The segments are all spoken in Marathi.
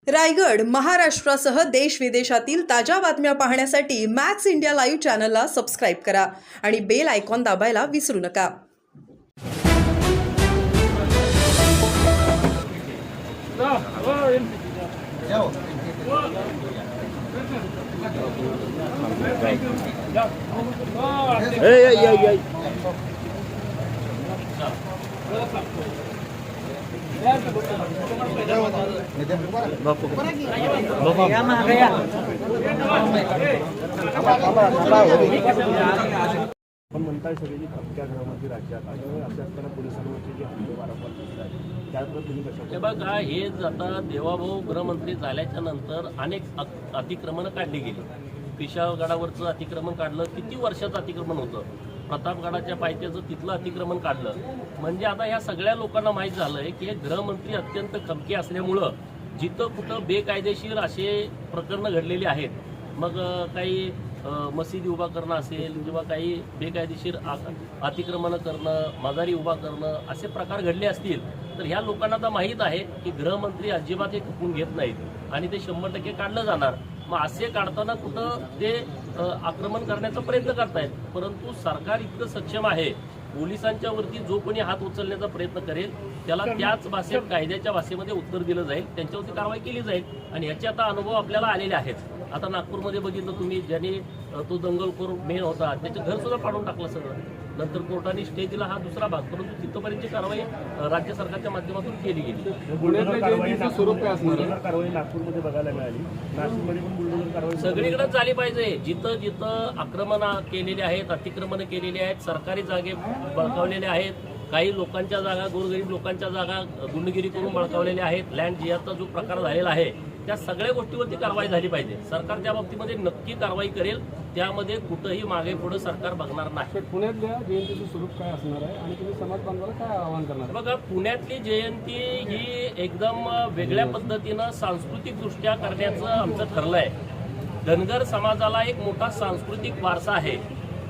रायगड, महाराष्ट्रासह देश विदेशातील ताज्या बातम्या पाहण्यासाठी मॅक्स इंडिया लाईव्ह चॅनलला सबस्क्राईब करा आणि बेल आयकॉन दाबायला विसरू नका. पण म्हणताय सगळी खपक्या घरामध्ये राज्यात आणि अशा असताना पोलिसांवरचे जे हल्ले वारंवार दिसत आहेत त्याबद्दल तुम्ही कशा बघा, हे आता देवाभाऊ गृहमंत्री झाल्याच्या नंतर अनेक अतिक्रमणं काढली गेली. पिशाळगडावरचं अतिक्रमण काढलं, किती वर्षाचं अतिक्रमण होतं. प्रतापगडाच्या पायथ्याचं तिथलं अतिक्रमण काढलं. म्हणजे आता ह्या सगळ्या लोकांना माहीत झालंय की हे गृहमंत्री अत्यंत खमके असल्यामुळं जिथं कुठं बेकायदेशीर असे प्रकरणं घडलेली आहेत, मग काही मशिदी उभा करणं असेल किंवा काही बेकायदेशीर अतिक्रमणं करणं, मजारी उभा करणं, असे प्रकार घडले असतील तर ह्या लोकांना आता माहीत आहे की गृहमंत्री अजिबात हे खपून घेत नाहीत आणि ते 100% काढलं जाणार. मग असे काढताना कुठं ते आक्रमण करण्याचा प्रयत्न करतायत. परंतु सरकार इतकं सक्षम आहे, पोलिसांच्या वरती जो कोणी हात उचलण्याचा प्रयत्न करेल त्याला त्याच भाषेत, कायद्याच्या भाषेमध्ये उत्तर दिलं जाईल, त्यांच्यावरती कारवाई केली जाईल. आणि ह्याचे आता अनुभव आपल्याला आलेले आहेत. आता नागपूरमध्ये बघितलं तुम्ही, ज्यांनी तो दंगलखोर मेन होता त्याचं घर सुद्धा पाडून टाकलं सगळं. नंतर कोर्टाने स्टे दिला, हा दुसरा भाग. परंतु तिथपर्यंतची कारवाई राज्य सरकारच्या माध्यमातून केली गेली. कारवाई नागपूरमध्ये बघायला मिळाली, नाशिकमध्ये पण बुलडोझर कारवाई सगळीकडेच झाली पाहिजे. जिथं जिथं आक्रमण केलेली आहेत, अतिक्रमण केलेली आहेत, सरकारी जागे बळकावलेले आहेत, काही लोकांच्या जागा, गोरगरीब लोकांच्या जागा गुंडगिरी करून बळकावलेल्या आहेत, लँड जिहादचा जो प्रकार झालेला आहे, त्या सगळ्या गोष्टीवरती कारवाई झाली पाहिजे. सरकार त्या बाबतीमध्ये नक्की कारवाई करेल, त्यामध्ये कुठंही मागे पुढे सरकार बघणार नाही. पुण्यातल्या जयंतीचं स्वरूप काय असणार आहे आणि तुम्ही समाज बांधवाला काय आवाहन करणार? बघा, पुण्यातली जयंती ही एकदम वेगळ्या पद्धतीनं सांस्कृतिक दृष्ट्या करण्याचं आमचं ठरलं आहे. धनगर समाजाला एक मोठा सांस्कृतिक वारसा आहे.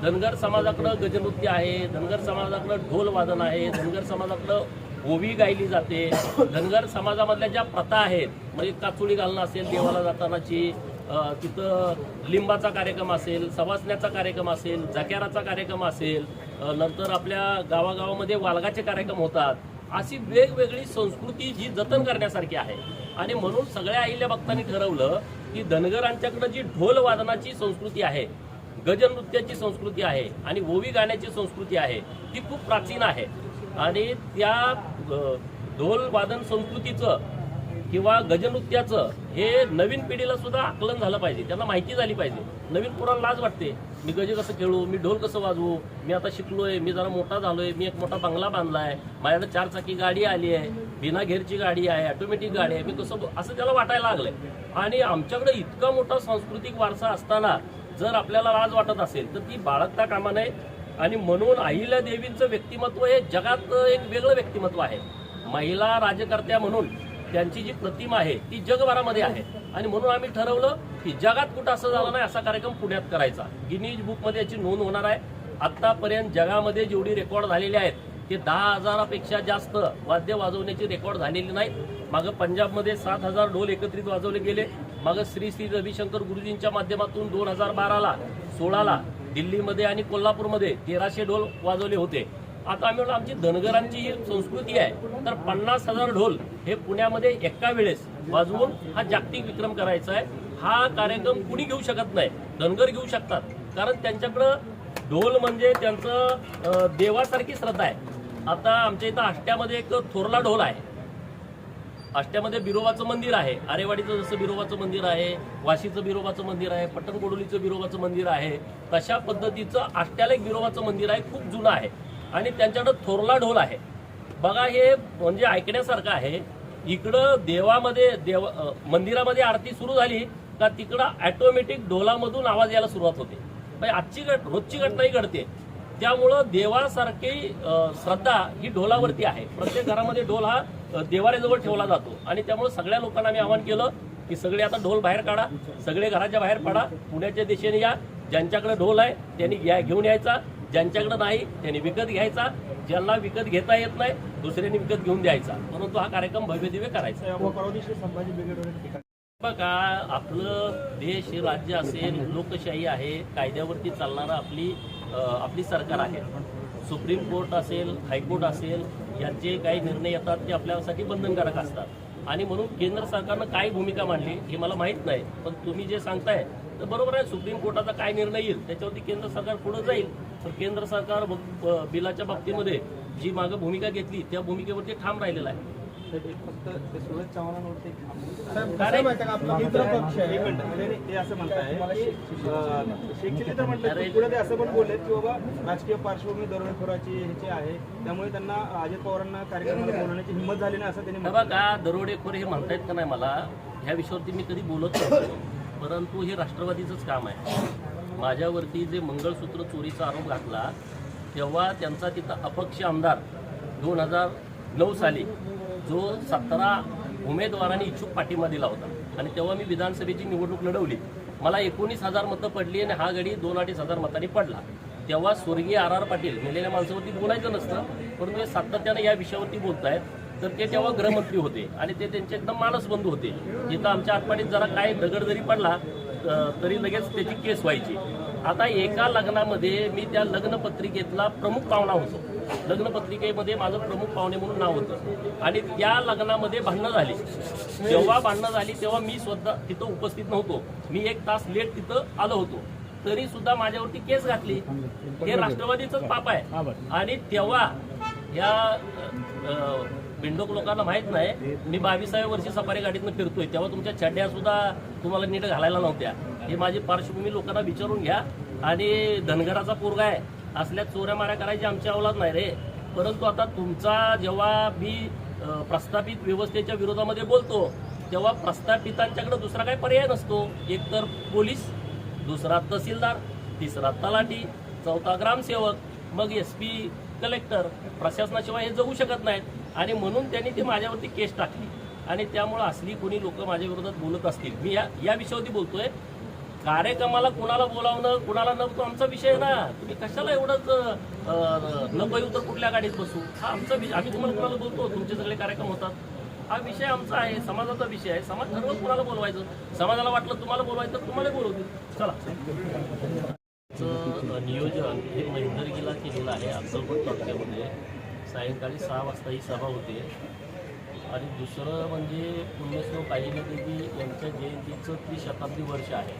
धनगर समाजाकडं गजनृत्य आहे, धनगर समाजाकडं ढोल वादन आहे, धनगर समाजाकडं ओवी गायली जाते. धनगर समाजामधल्या ज्या प्रथा आहेत, म्हणजे काचुळी घालणं असेल देवाला जातानाची, तिथं लिंबाचा कार्यक्रम असेल, सवासण्याचा कार्यक्रम असेल, जक्याराचा कार्यक्रम असेल, नंतर आपल्या गावागावामध्ये वालगाचे कार्यक्रम होतात. अशी वेगवेगळी संस्कृती जी जतन करण्यासारखी आहे. आणि म्हणून सगळ्या अहिल्या भक्तांनी ठरवलं की धनगरांच्याकडं जी ढोल वादनाची संस्कृती आहे, गजनृत्याची संस्कृती आहे आणि ओवी गाण्याची संस्कृती आहे, ती खूप प्राचीन आहे. आणि त्या ढोल वादन संस्कृतीचं किंवा गजनृत्याचं हे नवीन पिढीला सुद्धा आकलन झालं पाहिजे, त्यांना माहिती झाली पाहिजे. नवीन पोरांना लाज वाटते, मी गजे कसं खेळू, मी ढोल कसं वाजवू, मी आता शिकलोय, मी जरा मोठा झालोय, मी एक मोठा बंगला बांधलाय, माझ्याकडे 4 चाकी गाडी आली आहे, बिना घेरची गाडी आहे, ऑटोमॅटिक गाडी आहे, मी कसं, असं त्याला वाटायला लागलंय. आणि आमच्याकडे इतका मोठा सांस्कृतिक वारसा असताना जर आपल्याला लाज वाटत असेल तर ती बाळगता कामा नये. आणि म्हणून अहिल्या देवींचं व्यक्तिमत्व हे जगात एक वेगळं व्यक्तिमत्व आहे. महिला राजकर्त्या म्हणून त्यांची जी प्रतिमा आहे ती जगभरामध्ये आहे. आणि म्हणून आम्ही ठरवलं की जगात कुठं असं झालं नाही असा कार्यक्रम पुण्यात करायचा. गिनीज बुकमध्ये याची नोंद होणार आहे. आतापर्यंत जगामध्ये जेवढी रेकॉर्ड झालेली आहेत ते 10,000पेक्षा जास्त वाद्य वाजवण्याची रेकॉर्ड झालेली नाहीत. मागं पंजाबमध्ये 7,000 ढोल एकत्रित वाजवले गेले. मागं श्री श्री रविशंकर गुरुजींच्या माध्यमातून 2012ला 16ला दिल्लीमध्ये आणि कोल्हापूरमध्ये 1300 ढोल वाजवले होते. आता आम्ही म्हणलं आमची धनगरांची ही संस्कृती आहे तर 50,000 ढोल हे पुण्यामध्ये एका वेळेस वाजवून हा जागतिक विक्रम करायचा आहे. हा कार्यक्रम कुणी घेऊ शकत नाही, धनगर घेऊ शकतात, कारण त्यांच्याकडं ढोल म्हणजे त्यांचं देवासारखी श्रद्धा आहे. आता आमच्या इथं आष्ट्यामध्ये एक थोरला ढोल आहे. आष्ट्यामध्ये बिरोबाचं मंदिर आहे. आरेवाडीचं जसं बिरोबाचं मंदिर आहे, वाशीचं बिरोबाचं मंदिर आहे, पट्टणकोडोलीचं बिरोबाचं मंदिर आहे, तशा पद्धतीचं आष्ट्याला एक बिरोबाचं मंदिर आहे, खूप जुनं आहे. आणि त्यांच्याकडं थोरला ढोल आहे. बघा, हे म्हणजे ऐकण्यासारखं आहे. इकडं देवामध्ये मंदिरामध्ये आरती सुरू झाली का तिकडं ऑटोमॅटिक ढोलामधून आवाज यायला सुरुवात होते. आजची रोजची घटनाही घडते. त्यामुळं देवासारखी श्रद्धा ही ढोलावरती आहे. प्रत्येक घरामध्ये ढोल हा देवाऱ्याजवळ ठेवला जातो. आणि त्यामुळे सगळ्या लोकांना मी आवाहन केलं की सगळे आता ढोल बाहेर काढा, सगळे घराच्या बाहेर पडा, पुण्याच्या दिशेने या. ज्यांच्याकडे ढोल आहे त्यांनी घेऊन यायचा, ज्यांच्याकडे नाही त्यांनी विकत घ्यायचा, ज्यांना विकत घेता येत नाही दुसऱ्यांनी विकत घेऊन द्यायचा. परंतु हा कार्यक्रम भव्य दिव्य करायचा. बघा, आपलं देश हे राज्य असेल, लोकशाही आहे, कायद्यावरती चालणारं आपली सरकार आहे. सुप्रीम कोर्ट असेल, हायकोर्ट असेल, यांचे काही निर्णय येतात ते आपल्यासाठी बंधनकारक असतात आणि म्हणून केंद्र सरकारनं काय भूमिका मांडली हे मला माहीत नाही. पण तुम्ही जे सांगताय तर बरोबर आहे, सुप्रीम कोर्टाचा काय निर्णय येईल त्याच्यावरती केंद्र सरकार पुढे जाईल. तर केंद्र सरकार बिलाच्या बाबतीमध्ये जी मागं भूमिका घेतली त्या भूमिकेवरती ठाम राहिलेला आहे. फक्त ते सुरज चव्हाणांवरती काय रे? आपला मित्र पक्ष आहे ते असं म्हणताय की शेख चिल्ली तर म्हणतात पुढे ते असं पण बोलले की बाबा राजकीय पार्श्वभूमी दरोडेखोराची ह्याची आहे, त्यामुळे त्यांना अजित पवारांना कार्यक्रमाला बोलवण्याची हिंमत झाली नाही असं त्यांनी बघा का दरोडेखोर हे म्हणतायत का नाही, मला ह्या विषयावरती मी कधी बोलत नाही, परंतु हे राष्ट्रवादीचंच काम आहे. माझ्यावरती जे मंगळसूत्र चोरीचा आरोप घातला तेव्हा त्यांचा तिथं अपक्ष आमदार 2009 साली जो 17 उमेदवारांनी इच्छुक पाठिंबा दिला होता आणि तेव्हा मी विधानसभेची निवडणूक लढवली. मला 19,000 मतं पडली आणि हा गडी 2-2.5 हजार मतांनी पडला. तेव्हा स्वर्गीय R.R. पाटील मेलेल्या माणसावरती बोलायचं नसतं, परंतु हे सातत्यानं या विषयावरती बोलतायत. तर ते तेव्हा गृहमंत्री होते आणि ते त्यांचे एकदम मानसबंधू होते. जिथं आमच्या आतपाडीत जरा काय दगड जरी पडला तरी लगेच त्याची केस व्हायची. आता एका लग्नामध्ये मी त्या लग्नपत्रिकेतला प्रमुख पाहुणा होतो. लग्नपत्रिकेमध्ये माझं प्रमुख पाहुणे म्हणून नाव होतं आणि त्या लग्नामध्ये भांडणं झाली. जेव्हा भांडणं झाली तेव्हा मी स्वतः तिथं उपस्थित नव्हतो. मी 1 तास लेट तिथं आलो होतो, तरी सुद्धा माझ्यावरती केस घातली. हे राष्ट्रवादीचंच पाप आहे. आणि तेव्हा या बिंडोक लोकांना माहित नाही, मी 22व्या वर्षी सफारी गाडीतनं फिरतोय तेव्हा तुमच्या चड्ड्या सुद्धा तुम्हाला नीट घालायला नव्हत्या. हे माझी पार्श्वभूमी लोकांना विचारून घ्या. आणि धनगराचा पोरगा आहे, असल्या चोऱ्या माऱ्या करायची आमची अवलाद नाही रे. परंतु आता तुमचा जेव्हा मी प्रस्थापित व्यवस्थेच्या विरोधामध्ये बोलतो तेव्हा प्रस्थापितांच्याकडे दुसरा काही पर्याय नसतो. एक तर पोलीस, दुसरा तहसीलदार, तिसरा तलाठी, चौथा ग्रामसेवक, मग SP, कलेक्टर. प्रशासनाशिवाय हे जगू शकत नाहीत आणि म्हणून त्यांनी ते माझ्यावरती केस टाकली. आणि त्यामुळं असली कोणी लोक माझ्या विरोधात बोलत असतील, मी या विषयावरती बोलतोय. कार्यक्रमाला कुणाला बोलावणं कुणाला न तो आमचा विषय ना. तुम्ही कशाला एवढंच न पाहिजे तर कुठल्या गाडीत बसू, हा आमचा विषय. आम्ही तुम्हाला कुणाला बोलतो, तुमचे सगळे कार्यक्रम होतात, हा विषय आमचा आहे, समाजाचा विषय आहे. समाज ठरवत कुणाला बोलवायचं. समाजाला वाटलं तुम्हाला बोलवायचं तर तुम्हाला बोलवतील. चला, नियोजन हे मैंदरगीला केलेलं आहे. अक्कलकोट तालुक्यामध्ये सायंकाळी 6 वाजता ही सभा होते. आणि दुसरं म्हणजे पुण्यश्लोक अहिल्यादेवी यांच्या जयंतीचं 30 शताब्दी वर्ष आहे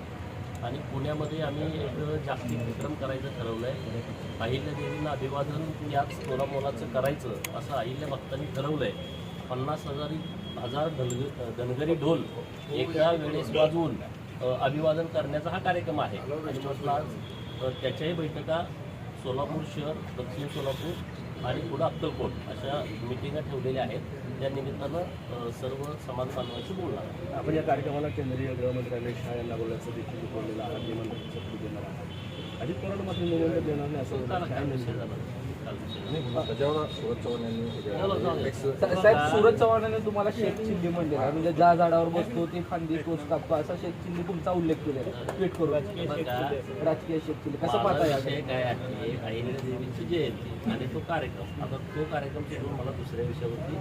आणि पुण्यामध्ये आम्ही एक जागतिक विक्रम करायचं ठरवलं आहे. अहिल्यादेवींना अभिवादन याच तोरामोलाचं करायचं असं अहिल्या भक्तांनी ठरवलं आहे. 50,000 धनगरी ढोल एका वेळेस वाजवून अभिवादन करण्याचा हा कार्यक्रम आहे. आणि म्हटलं आज त्याच्याही बैठका सोलापूर शहर, दक्षिण सोलापूर आणि पुढं अक्कलकोट अशा मिटिंगा ठेवलेल्या आहेत. त्या निमित्तानं सर्व समाज बांधवांशी बोलणार. आपण या कार्यक्रमाला केंद्रीय गृहमंत्री अमित शहा यांना बोलण्याचं देखील बोललेलं आहे. निमंत्रण शक्ती देणार आहे. अजित पवार मात्र निमंत्रण देणार नाही असं काय विषय झाला. त्याच्यावर सुरज चव्हाण यांनी साहेब, सूरज चव्हाणांनी तुम्हाला शेख चिल्ली म्हणलेला आहे. म्हणजे ज्या झाडावर बसतो ते फांदी तोच कापतो असा शेख चिल्ली तुमचा उल्लेख केलेला आहे ट्विट करून. राजकीय शेख चिल्ली कसं पाहता या विषय काय आहे, अहिल्यादेवींची जयंती आणि तो कार्यक्रम. आता तो कार्यक्रम सोडून मला दुसऱ्या विषयावरती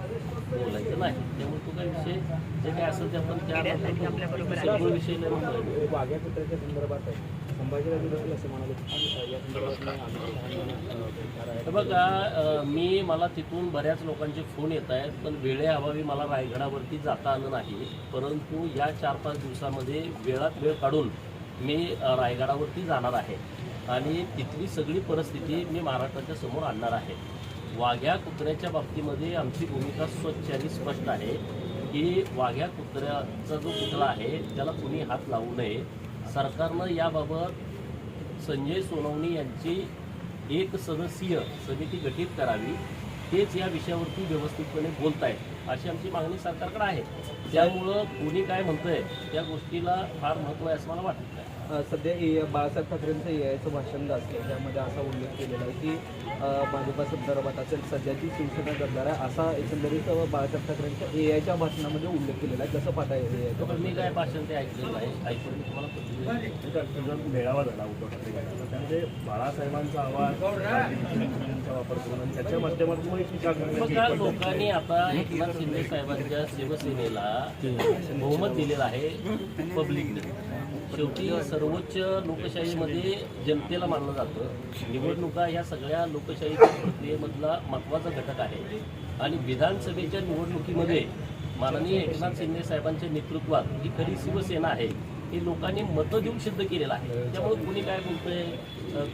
बोलायचं नाही. त्यामुळे तो काय विषय जे काय असेल ते आपण त्या सर्व विषय नाही. वाघ्या कुत्र्याच्या संदर्भात आहे. संभाजीराजे देखील असं म्हणाले या संदर्भात बघा, मला तिथून बऱ्याच लोकांचे फोन येत आहेत, पण वेळेअभावी मला रायगडावरती जाता आलं नाही. परंतु या 4-5 दिवसामध्ये वेळात वेळ काढून मी रायगडावरती जाणार आहे आणि तिथली सगळी परिस्थिती मी महाराष्ट्राच्या समोर आणणार आहे. वाघ्या कुत्र्याच्या बाबतीमध्ये आमची भूमिका स्वच्छ आणि स्पष्ट आहे की वाघ्या कुत्र्याचा जो पुतळा आहे त्याला कुणी हात लावू नये. सरकारनं याबाबत संजय सोनवणे यांची 1 सदस्यीय समिती गठीत करावी. तेच या विषयावरती व्यवस्थितपणे बोलतायत अशी आमची मागणी सरकारकडे आहे. त्यामुळं कोणी काय म्हणतंय त्या गोष्टीला फार महत्त्व आहे असं मला वाटत नाही. सध्या बाळासाहेब ठाकरेंचं एआयचं भाषण गाजलं, त्यामध्ये असा उल्लेख केलेला आहे की भाजपा संदर्भात असेल सध्याची शिवसेना गद्दार आहे, असा एकंदरीत बाळासाहेब ठाकरेंच्या एआयच्या भाषणामध्ये उल्लेख केलेला आहे. कसं पाहता एआयचं? तर मी काय भाषण ते ऐकलेलं आहे, ऐकून मी तुम्हाला पद्धतीने मेळावा झाला उद्धव ठाकरे गटाचा. त्यामध्ये बाळासाहेबांचा आवाज यांचा वापर करून आणि त्याच्या माध्यमातून एक टीका मग करण्याची काय लोकांनी आता एकनाथ शिंदे साहेबांच्या शिवसेनेला बहुमत दिलेलं आहे पब्लिकने. शेवटी सर्वोच्च लोकशाहीमध्ये जनतेला मानलं जातं. निवडणुका ह्या सगळ्या लोकशाहीच्या प्रक्रियेमधला महत्त्वाचा घटक आहे आणि विधानसभेच्या निवडणुकीमध्ये माननीय एकनाथ शिंदे साहेबांच्या नेतृत्वात जी खरी शिवसेना आहे हे लोकांनी मतं देऊन सिद्ध केलेलं आहे. त्यामुळे कोणी काय बोलतंय,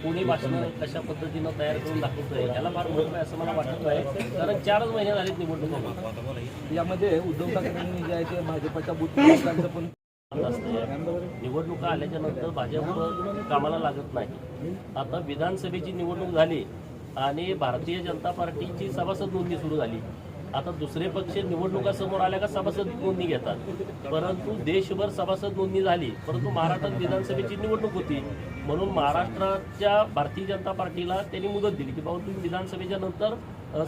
कोणी भाषणं कशा पद्धतीनं तयार करून दाखवतंय याला फार महत्त्व आहे असं मला वाटत आहे. कारण 4च महिने झालेत निवडणुका. यामध्ये उद्धव ठाकरेंनी जे आहे ते भाजपच्या बूथ प्रमुखांचं पण निवडणुका आल्याच्या नंतर भाजप कामाला लागत नाही. आता विधानसभेची निवडणूक झाली आणि भारतीय जनता पार्टीची सभासद नोंदणी सुरू झाली. आता दुसरे पक्ष निवडणुका समोर आल्या का सभासद नोंदणी घेतात, परंतु देशभर सभासद नोंदणी झाली, परंतु महाराष्ट्रात विधानसभेची निवडणूक होती म्हणून महाराष्ट्राच्या भारतीय जनता पार्टीला त्यांनी मुदत दिली की बाबा तुम्ही विधानसभेच्या नंतर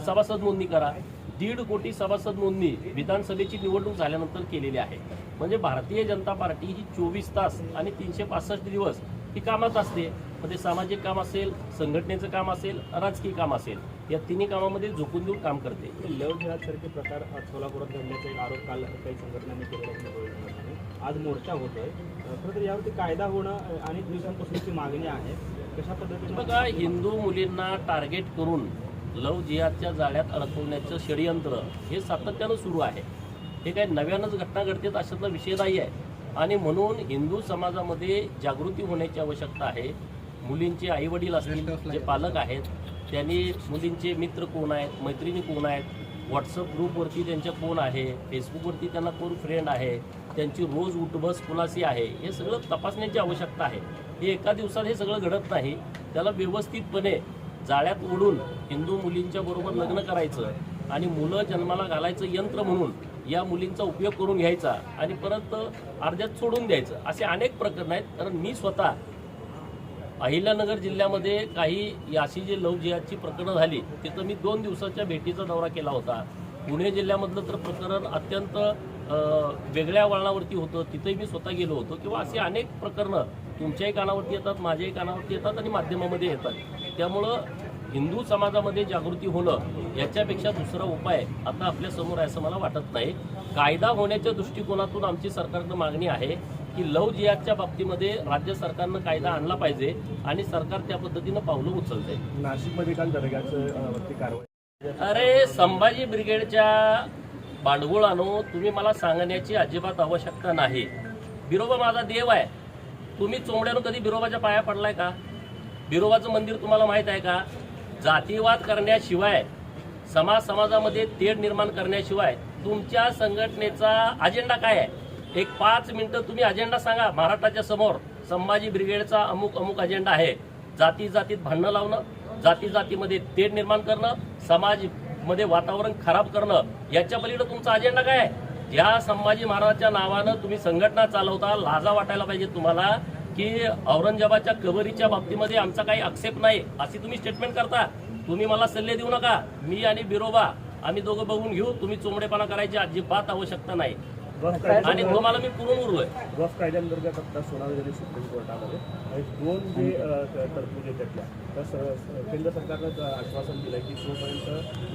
सभासद नोंदणी करा. 1.5 कोटी सभासद नोंदणी विधानसभेची निवडणूक झाल्यानंतर केलेली आहे. म्हणजे भारतीय जनता पार्टी ही 24 तास आणि 365 दिवस ही कामात असते. म्हणजे सामाजिक काम असेल, संघटनेचं काम असेल, राजकीय काम असेल, या तिन्ही कामामध्ये झोकून देऊन काम करते. लव जिहादसारखे प्रकार आज सोलापुरात घडल्याचा एक आरोप काल काही संघटनांनी केलेला आज मोर्चा होतोय. खरं तर यावरती कायदा होणं अनेक दिवसांपासूनची मागणी आहे. कशा पद्धतीने बघा, हिंदू मुलींना टार्गेट करून लव जिहादच्या जाळ्यात अडकवण्याचं षडयंत्र हे सातत्यानं सुरू आहे. हे काही नव्यानंच घटना घडतात अशातला विषय नाही आहे आणि म्हणून हिंदू समाजामध्ये जागृती होण्याची आवश्यकता आहे. मुलींचे आईवडील असतील, जे पालक आहेत, त्यांनी मुलींचे मित्र कोण आहेत, मैत्रिणी कोण आहेत, व्हॉट्सअप ग्रुपवरती त्यांच्या कोण आहे, फेसबुकवरती त्यांना कोण फ्रेंड आहे, त्यांची रोज उठबस कुणाशी आहे, हे सगळं तपासण्याची आवश्यकता आहे. हे एका दिवसात हे सगळं घडत नाही. त्याला व्यवस्थितपणे जाळ्यात ओढून हिंदू मुलींच्या बरोबर लग्न करायचं आणि मुलं जन्माला घालायचं यंत्र म्हणून या मुलींचा उपयोग करून घ्यायचा आणि परत अर्ध्यात सोडून द्यायचं, असे अनेक प्रकरण आहेत. कारण मी स्वतः अहिल्यानगर जिल्ह्यामध्ये काही अशी जी लव जिहादची प्रकरणं झाली तिथं मी 2 दिवसाच्या भेटीचा दौरा केला होता. पुणे जिल्ह्यामधलं तर प्रकरण अत्यंत वेगळ्या वळणावरती होतं, तिथेही मी स्वतः गेलो होतो. किंवा असे अनेक प्रकरणं तुमच्याही कानावरती येतात, माझ्याही कानावरती येतात आणि माध्यमामध्ये येतात. त्यामुळं हिंदू समाजामध्ये जागृती होणं याच्यापेक्षा दुसरा उपाय आता आपल्यासमोर आहे असं मला वाटत नाही. कायदा होण्याच्या दृष्टिकोनातून आमची सरकारनं मागणी आहे की लव जिहादच्या बाबतीमध्ये राज्य सरकारनं कायदा आणला पाहिजे आणि सरकार त्या पद्धतीनं पावलं उचलतंय. नाशिकमध्ये काल दर्ग्याचं वरती कारवाई. अरे, संभाजी ब्रिगेडच्या बांडगुळानो तुम्ही मला सांगण्याची अजिबात आवश्यकता नाही. बिरोबा माझा देव आहे. तुम्ही चोंबड्यानं कधी बिरोबाच्या पाया पडलाय का? बिरोबाचं मंदिर तुम्हाला माहित आहे का? जातीवाद करण्याशिवाय, समाजामध्ये तेढ निर्माण करण्याशिवाय तुमच्या संघटनेचा अजेंडा काय आहे? एक 5 मिनिटं तुम्ही अजेंडा सांगा महाराष्ट्राच्या समोर. संभाजी ब्रिगेडचा अमुक अमुक अजेंडा आहे. जातीत भांडणं लावणं, जातीमध्ये तेढ निर्माण करणं, समाजमध्ये वातावरण खराब करणं, याच्या पलीकडे तुमचा अजेंडा काय आहे? ज्या संभाजी महाराजांच्या नावानं तुम्ही संघटना चालवता, लाजा वाटायला पाहिजे तुम्हाला की औरंगजेबाच्या कबरीच्या बाबतीमध्ये आमचा काही आक्षेप नाही अशी तुम्ही स्टेटमेंट करता. तुम्ही मला सल्ले देऊ नका. मी आणि बिरोबा आम्ही दोघं बघून घेऊ. तुम्ही चोंबडेपणा करायची अजिबात आवश्यकता नाही आणि तुम्हाला मी पुरून उरलोय. वफ कायद्याअंतर्गत आता 16 जरी सुप्रीम कोर्टामध्ये आणि 2 जे तरतुदी आहेत त्यातल्या तर केंद्र सरकारनं आश्वासन दिलं की जोपर्यंत